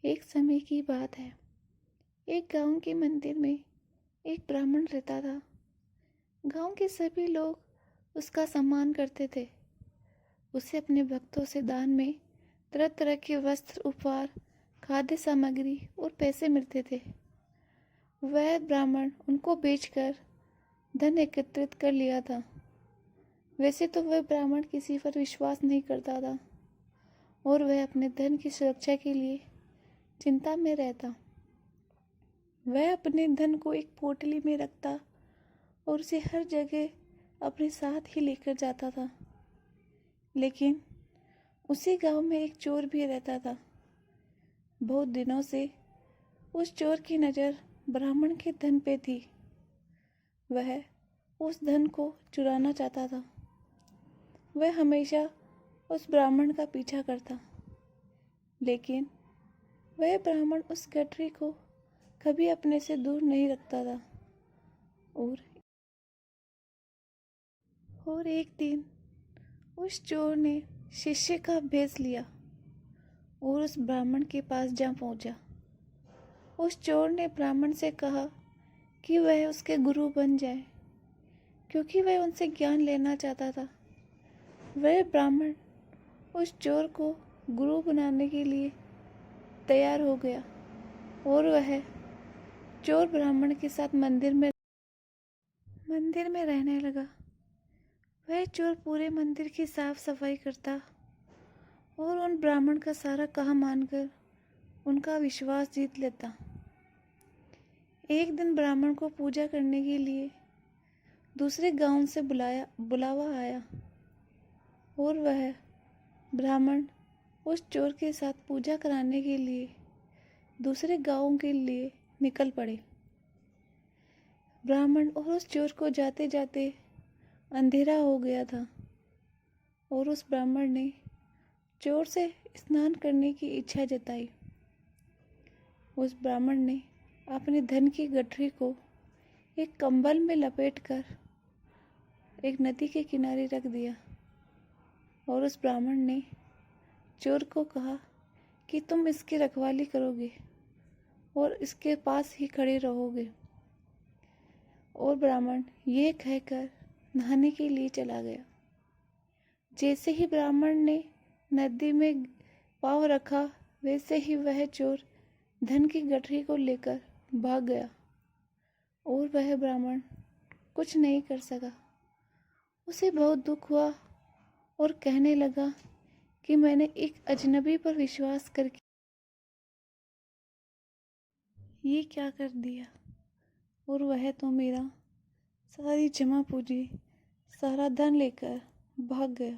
एक समय की बात है। एक गांव के मंदिर में एक ब्राह्मण रहता था। गांव के सभी लोग उसका सम्मान करते थे। उसे अपने भक्तों से दान में तरह तरह के वस्त्र, उपहार, खाद्य सामग्री और पैसे मिलते थे। वह ब्राह्मण उनको बेचकर धन एकत्रित कर लिया था। वैसे तो वह ब्राह्मण किसी पर विश्वास नहीं करता था और वह अपने धन की सुरक्षा के लिए चिंता में रहता। वह अपने धन को एक पोटली में रखता और उसे हर जगह अपने साथ ही लेकर जाता था। लेकिन उसी गांव में एक चोर भी रहता था। बहुत दिनों से उस चोर की नज़र ब्राह्मण के धन पे थी। वह उस धन को चुराना चाहता था। वह हमेशा उस ब्राह्मण का पीछा करता, लेकिन वह ब्राह्मण उस गठरी को कभी अपने से दूर नहीं रखता था। और एक दिन उस चोर ने शिष्य का भेष लिया और उस ब्राह्मण के पास जा पहुंचा। उस चोर ने ब्राह्मण से कहा कि वह उसके गुरु बन जाए, क्योंकि वह उनसे ज्ञान लेना चाहता था। वह ब्राह्मण उस चोर को गुरु बनाने के लिए तैयार हो गया और वह चोर ब्राह्मण के साथ मंदिर में रहने लगा। वह चोर पूरे मंदिर की साफ सफाई करता और उन ब्राह्मण का सारा कहा मानकर उनका विश्वास जीत लेता। एक दिन ब्राह्मण को पूजा करने के लिए दूसरे गांव से बुलावा आया और वह ब्राह्मण उस चोर के साथ पूजा कराने के लिए दूसरे गांव के लिए निकल पड़े। ब्राह्मण और उस चोर को जाते जाते अंधेरा हो गया था और उस ब्राह्मण ने चोर से स्नान करने की इच्छा जताई। उस ब्राह्मण ने अपने धन की गठरी को एक कंबल में लपेटकर एक नदी के किनारे रख दिया और उस ब्राह्मण ने चोर को कहा कि तुम इसकी रखवाली करोगे और इसके पास ही खड़े रहोगे। और ब्राह्मण ये कहकर नहाने के लिए चला गया। जैसे ही ब्राह्मण ने नदी में पाँव रखा, वैसे ही वह चोर धन की गठरी को लेकर भाग गया और वह ब्राह्मण कुछ नहीं कर सका। उसे बहुत दुख हुआ और कहने लगा कि मैंने एक अजनबी पर विश्वास करके ये क्या कर दिया, और वह तो मेरा सारी जमा पूंजी, सारा धन लेकर भाग गया।